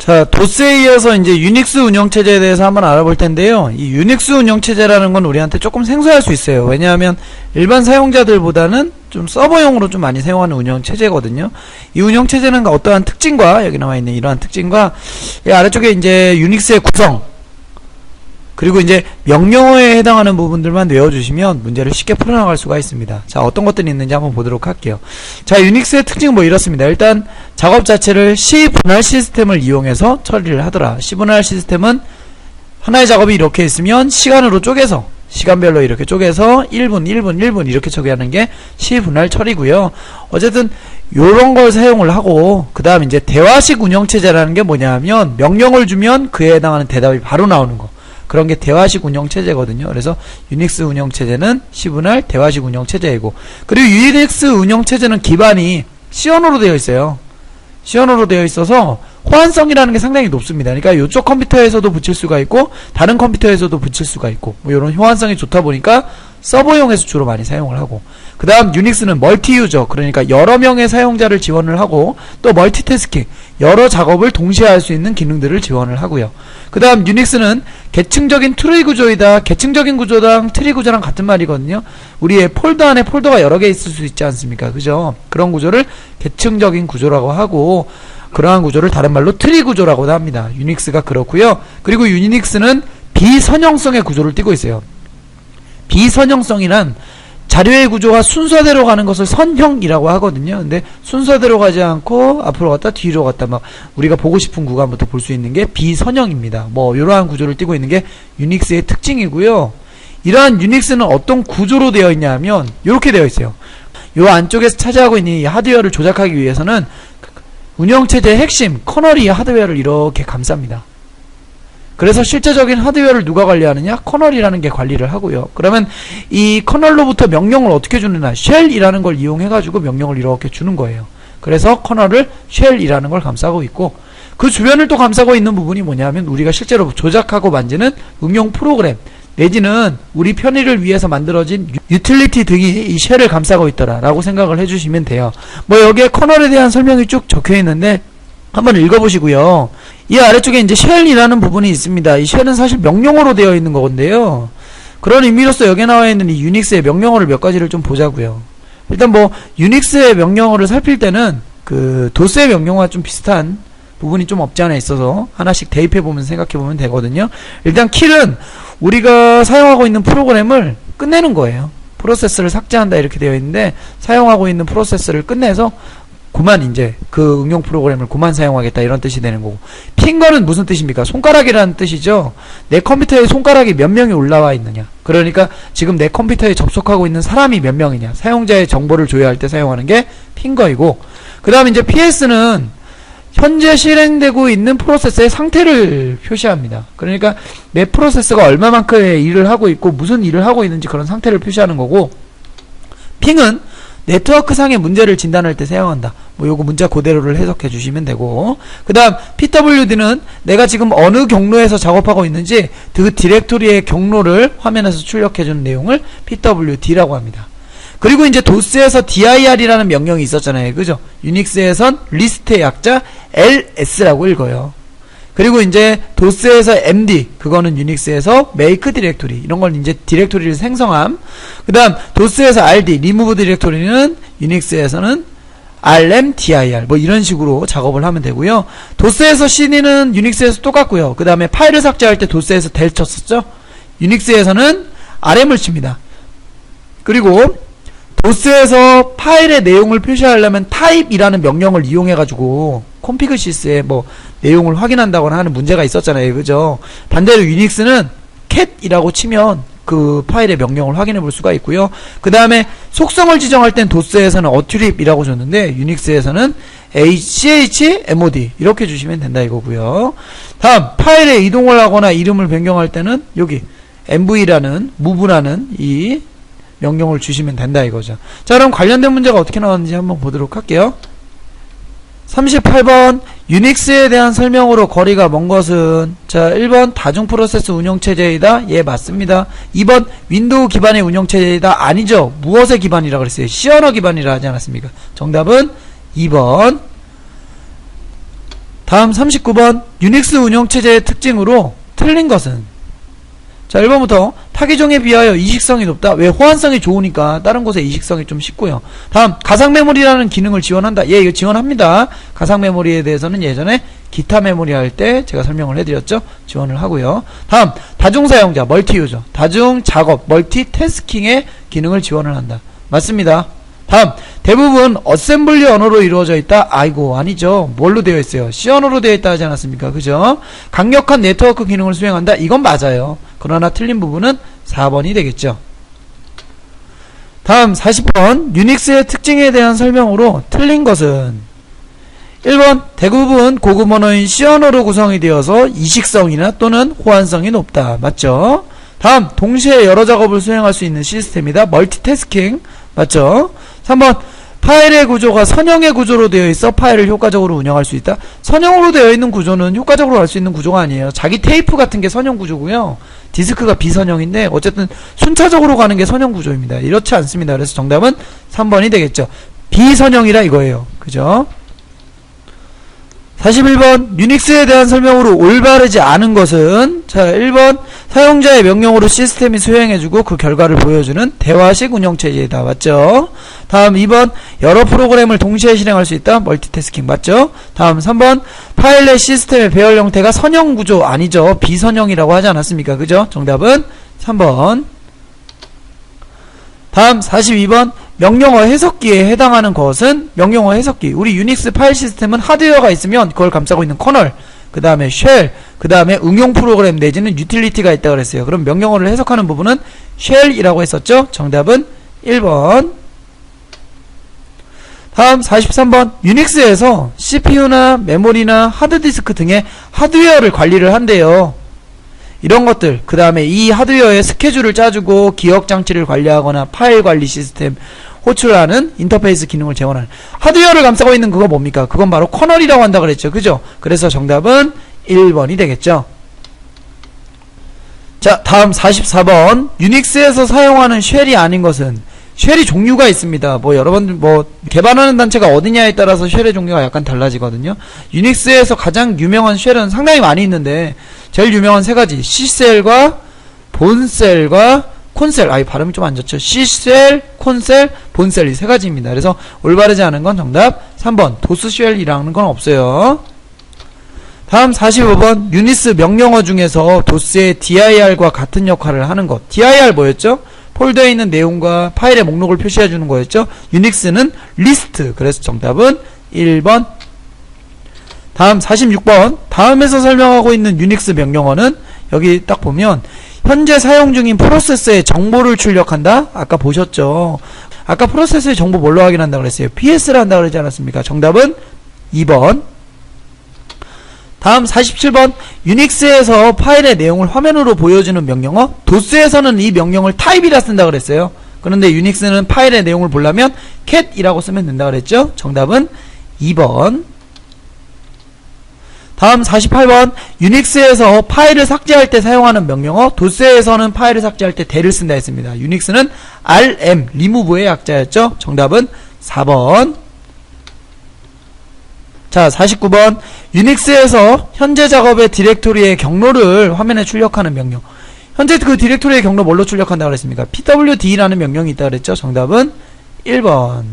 자, 도스에 이어서 이제 유닉스 운영체제에 대해서 한번 알아볼 텐데요. 이 유닉스 운영체제라는 건 우리한테 조금 생소할 수 있어요. 왜냐하면 일반 사용자들보다는 좀 서버용으로 좀 많이 사용하는 운영체제거든요. 이 운영체제는 어떠한 특징과, 여기 나와 있는 이러한 특징과, 이 아래쪽에 이제 유닉스의 구성, 그리고 이제 명령어에 해당하는 부분들만 외워주시면 문제를 쉽게 풀어나갈 수가 있습니다. 자, 어떤 것들이 있는지 한번 보도록 할게요. 자, 유닉스의 특징은 뭐 이렇습니다. 일단 작업 자체를 시분할 시스템을 이용해서 처리를 하더라. 시분할 시스템은 하나의 작업이 이렇게 있으면 시간으로 쪼개서, 시간별로 이렇게 쪼개서 1분, 1분, 1분 이렇게 처리하는 게 시분할 처리고요. 어쨌든 요런 걸 사용을 하고, 그 다음 이제 대화식 운영체제라는 게 뭐냐 하면 명령을 주면 그에 해당하는 대답이 바로 나오는 거. 그런 게 대화식 운영체제거든요. 그래서 유닉스 운영체제는 시분할 대화식 운영체제이고, 그리고 유닉스 운영체제는 기반이 시언어로 되어 있어요. 시언어로 되어 있어서 호환성이라는 게 상당히 높습니다. 그러니까 이쪽 컴퓨터에서도 붙일 수가 있고 다른 컴퓨터에서도 붙일 수가 있고, 뭐 이런 호환성이 좋다 보니까 서버용에서 주로 많이 사용을 하고, 그 다음 유닉스는 멀티 유저, 그러니까 여러 명의 사용자를 지원을 하고, 또 멀티태스킹, 여러 작업을 동시에 할 수 있는 기능들을 지원을 하고요. 그 다음 유닉스는 계층적인 트리 구조이다. 계층적인 구조랑 트리 구조랑 같은 말이거든요. 우리의 폴더 안에 폴더가 여러 개 있을 수 있지 않습니까? 그죠? 그런 구조를 계층적인 구조라고 하고, 그러한 구조를 다른 말로 트리 구조라고도 합니다. 유닉스가 그렇고요. 그리고 유닉스는 비선형성의 구조를 띠고 있어요. 비선형성이란 자료의 구조가 순서대로 가는 것을 선형이라고 하거든요. 근데 순서대로 가지 않고 앞으로 갔다 뒤로 갔다 막 우리가 보고 싶은 구간부터 볼 수 있는 게 비선형입니다. 뭐 이러한 구조를 띠고 있는 게 유닉스의 특징이고요. 이러한 유닉스는 어떤 구조로 되어 있냐 하면 이렇게 되어 있어요. 요 안쪽에서 차지하고 있는 이 하드웨어를 조작하기 위해서는 운영체제의 핵심 커널이 하드웨어를 이렇게 감쌉니다. 그래서 실제적인 하드웨어를 누가 관리하느냐? 커널이라는 게 관리를 하고요. 그러면 이 커널로부터 명령을 어떻게 주느냐? 쉘이라는 걸 이용해가지고 명령을 이렇게 주는 거예요. 그래서 커널을 쉘이라는 걸 감싸고 있고, 그 주변을 또 감싸고 있는 부분이 뭐냐면 우리가 실제로 조작하고 만지는 응용 프로그램 내지는 우리 편의를 위해서 만들어진 유틸리티 등이 이 쉘을 감싸고 있더라 라고 생각을 해주시면 돼요. 뭐 여기에 커널에 대한 설명이 쭉 적혀 있는데 한번 읽어보시고요. 이 아래쪽에 이제 쉘이라는 부분이 있습니다. 이 쉘은 사실 명령어로 되어 있는 건데요. 그런 의미로서 여기에 나와 있는 이 유닉스의 명령어를 몇 가지를 좀 보자고요. 일단 뭐 유닉스의 명령어를 살필 때는 그 도스의 명령어와 좀 비슷한 부분이 좀 없지 않아 있어서 하나씩 대입해보면서 생각해보면 되거든요. 일단 킬은 우리가 사용하고 있는 프로그램을 끝내는 거예요. 프로세스를 삭제한다 이렇게 되어 있는데, 사용하고 있는 프로세스를 끝내서 그만 이제 그 응용 프로그램을 그만 사용하겠다 이런 뜻이 되는 거고, 핑거는 무슨 뜻입니까? 손가락이라는 뜻이죠. 내 컴퓨터에 손가락이 몇 명이 올라와 있느냐, 그러니까 지금 내 컴퓨터에 접속하고 있는 사람이 몇 명이냐, 사용자의 정보를 조회할 때 사용하는 게 핑거이고, 그 다음 이제 PS는 현재 실행되고 있는 프로세스의 상태를 표시합니다. 그러니까 내 프로세스가 얼마만큼의 일을 하고 있고 무슨 일을 하고 있는지 그런 상태를 표시하는 거고, 핑은 네트워크상의 문제를 진단할 때 사용한다. 뭐 요거 문자 그대로를 해석해 주시면 되고, 그 다음 pwd는 내가 지금 어느 경로에서 작업하고 있는지 그 디렉토리의 경로를 화면에서 출력해 주는 내용을 pwd라고 합니다. 그리고 이제 도스에서 dir이라는 명령이 있었잖아요. 그죠? 유닉스에선 리스트의 약자 ls라고 읽어요. 그리고 이제 도스에서 md, 그거는 유닉스에서 make 디렉토리, 이런 걸 이제 디렉토리를 생성함. 그 다음 도스에서 rd, remove 디렉토리는 유닉스에서는 rmdir, 뭐 이런 식으로 작업을 하면 되고요. 도스에서 cd는 유닉스에서 똑같고요. 그 다음에 파일을 삭제할 때 도스에서 del 쳤었죠? 유닉스에서는 rm을 칩니다. 그리고 도스에서 파일의 내용을 표시하려면 type이라는 명령을 이용해가지고 config sys의 뭐 내용을 확인한다거나 하는 문제가 있었잖아요. 그죠? 반대로 유닉스는 cat이라고 치면 그 파일의 명령을 확인해 볼 수가 있고요. 그 다음에 속성을 지정할 땐 도스에서는 attribut이라고 줬는데 유닉스에서는 chmod 이렇게 주시면 된다 이거고요. 다음 파일에 이동을 하거나 이름을 변경할 때는 여기 mv라는 move라는 이 명령을 주시면 된다 이거죠. 자, 그럼 관련된 문제가 어떻게 나왔는지 한번 보도록 할게요. 38번 유닉스에 대한 설명으로 거리가 먼 것은, 자 1번 다중 프로세스 운영체제이다. 예, 맞습니다. 2번 윈도우 기반의 운영체제이다. 아니죠. 무엇의 기반이라 그랬어요? 시언어 기반이라 하지 않았습니까? 정답은 2번. 다음 39번 유닉스 운영체제의 특징으로 틀린 것은. 자 1번부터 타기종에 비하여 이식성이 높다. 왜? 호환성이 좋으니까 다른 곳에 이식성이 좀 쉽고요. 다음 가상메모리라는 기능을 지원한다. 예, 이거 지원합니다. 가상메모리에 대해서는 예전에 기타 메모리 할 때 제가 설명을 해드렸죠. 지원을 하고요. 다음 다중사용자 멀티유저 다중작업 멀티태스킹의 기능을 지원을 한다. 맞습니다. 다음 대부분 어셈블리 언어로 이루어져 있다. 아이고 아니죠. 뭘로 되어 있어요? C 언어로 되어 있다 하지 않았습니까? 그죠? 강력한 네트워크 기능을 수행한다. 이건 맞아요. 그러나 틀린 부분은 4번이 되겠죠. 다음 40번 유닉스의 특징에 대한 설명으로 틀린 것은. 1번 대부분 고급 언어인 C 언어로 구성이 되어서 이식성이나 또는 호환성이 높다. 맞죠? 다음 동시에 여러 작업을 수행할 수 있는 시스템이다. 멀티태스킹 맞죠? 3번 파일의 구조가 선형의 구조로 되어 있어 파일을 효과적으로 운영할 수 있다. 선형으로 되어 있는 구조는 효과적으로 할 수 있는 구조가 아니에요. 자기 테이프 같은 게 선형 구조고요. 디스크가 비선형인데 어쨌든 순차적으로 가는 게 선형 구조입니다. 이렇지 않습니다. 그래서 정답은 3번이 되겠죠. 비선형이라 이거예요. 그죠? 41번 유닉스에 대한 설명으로 올바르지 않은 것은. 자 1번 사용자의 명령으로 시스템이 수행해주고 그 결과를 보여주는 대화식 운영체제이다. 맞죠? 다음 2번 여러 프로그램을 동시에 실행할 수 있다. 멀티태스킹 맞죠? 다음 3번 파일 내 시스템의 배열 형태가 선형 구조 아니죠. 비선형이라고 하지 않았습니까? 그죠? 정답은 3번. 다음 42번 명령어 해석기에 해당하는 것은. 명령어 해석기 우리 유닉스 파일 시스템은 하드웨어가 있으면 그걸 감싸고 있는 커널 그 다음에 쉘 그 다음에 응용 프로그램 내지는 유틸리티가 있다 그랬어요. 그럼 명령어를 해석하는 부분은 쉘이라고 했었죠. 정답은 1번. 다음 43번 유닉스에서 CPU나 메모리나 하드디스크 등의 하드웨어를 관리를 한대요. 이런 것들 그 다음에 이 하드웨어의 스케줄을 짜주고 기억장치를 관리하거나 파일 관리 시스템 호출하는 인터페이스 기능을 제공하는 하드웨어를 감싸고 있는 그거 뭡니까? 그건 바로 커널이라고 한다 그랬죠. 그죠? 그래서 정답은 1번이 되겠죠. 자 다음 44번 유닉스에서 사용하는 쉘이 아닌 것은. 쉘이 종류가 있습니다. 뭐 여러분들 뭐 개발하는 단체가 어디냐에 따라서 쉘의 종류가 약간 달라지거든요. 유닉스에서 가장 유명한 쉘은 상당히 많이 있는데 제일 유명한 세 가지 C셀과 본셀과 콘셀. 이 발음이 좀 안 좋죠. C셀, 콘셀, 본셀 이 세 가지입니다. 그래서 올바르지 않은 건 정답 3번 도스쉘이라는 건 없어요. 다음 45번 유닉스 명령어 중에서 도스의 dir과 같은 역할을 하는 것. dir 뭐였죠? 폴더에 있는 내용과 파일의 목록을 표시해주는 거였죠. 유닉스는 리스트. 그래서 정답은 1번. 다음 46번 다음에서 설명하고 있는 유닉스 명령어는 여기 딱 보면 현재 사용 중인 프로세서의 정보를 출력한다. 아까 보셨죠. 아까 프로세서의 정보 뭘로 확인한다 그랬어요? PS를 한다 그러지 않았습니까? 정답은 2번. 다음 47번 유닉스에서 파일의 내용을 화면으로 보여주는 명령어. 도스에서는 이 명령을 타입이라 쓴다 그랬어요. 그런데 유닉스는 파일의 내용을 보려면 cat이라고 쓰면 된다 그랬죠. 정답은 2번. 다음 48번 유닉스에서 파일을 삭제할 때 사용하는 명령어. 도스에서는 파일을 삭제할 때 대를 쓴다 했습니다. 유닉스는 rm 리무브의 약자였죠. 정답은 4번. 자 49번 유닉스에서 현재 작업의 디렉토리의 경로를 화면에 출력하는 명령. 현재 그 디렉토리의 경로 뭘로 출력한다고 그랬습니까? pwd라는 명령이 있다 그랬죠. 정답은 1번.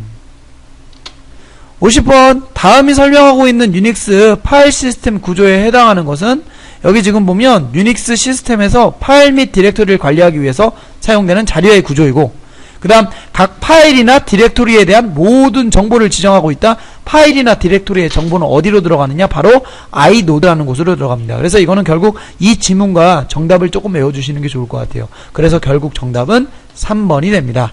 50번 다음이 설명하고 있는 유닉스 파일 시스템 구조에 해당하는 것은. 여기 지금 보면 유닉스 시스템에서 파일 및 디렉토리를 관리하기 위해서 사용되는 자료의 구조이고 그 다음 각 파일이나 디렉토리에 대한 모든 정보를 지정하고 있다. 파일이나 디렉토리의 정보는 어디로 들어가느냐? 바로 iNode라는 곳으로 들어갑니다. 그래서 이거는 결국 이 지문과 정답을 조금 외워주시는 게 좋을 것 같아요. 그래서 결국 정답은 3번이 됩니다.